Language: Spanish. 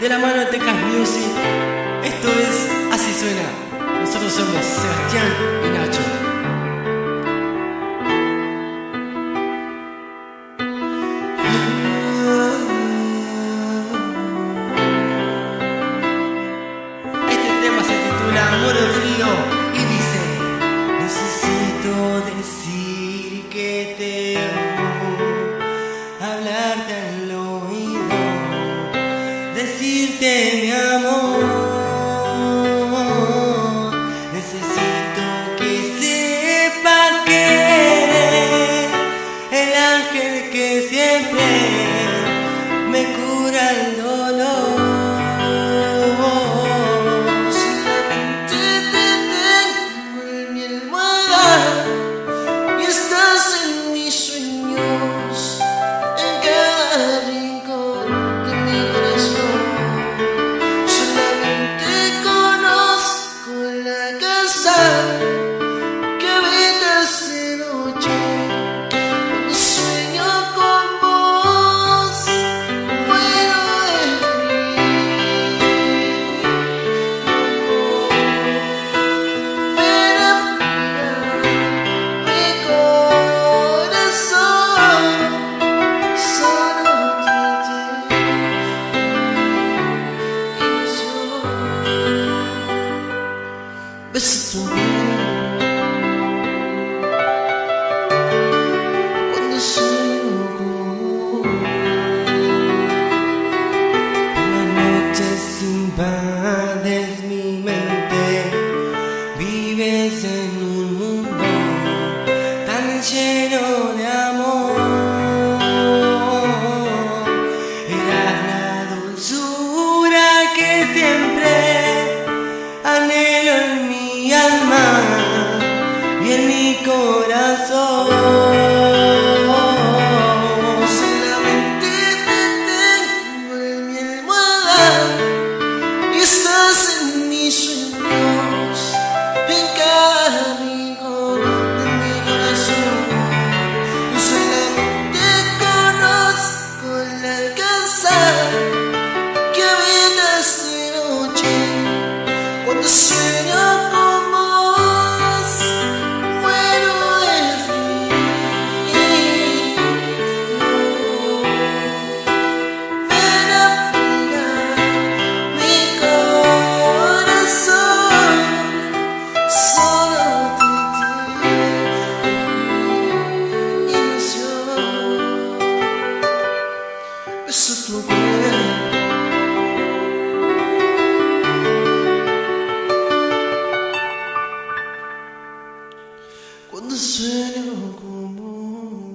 de la mano de Tecas Music. Esto es Así Suena. Nosotros somos Sebastián y Nacho. Este tema se titula Amor o Frío y dice: necesito decir que te amo, hablarte al oído, decirte mi amor. Necesito que sepas que eres el ángel que siempre me cura el dolor. Solamente te tengo en mi almohada y estás en mis sueños, en cada rincón de mi corazón. Solamente conozco la casa que habitas de noche. Cuando sueño con vos, muero de frío. Ven a enfriar mi corazón, solo te ilusión. Beso tu cuando sueño con vos. Por las noches invades mi mente, vives en un mundo tan lleno de amor. Eras la dulzura que siempre anhelo en mi alma y en mi corazón. Solamente te tengo en mi almohada y estás en mis sueños, en cada rincón de mi corazón. Yo solamente conozco la casa que habitas de noche. Cuando sueño con vos, muero de frío. Ven a enfriar mi corazón, solo te tengo ilusión. Beso tu cuerpo cuando sueño con vos.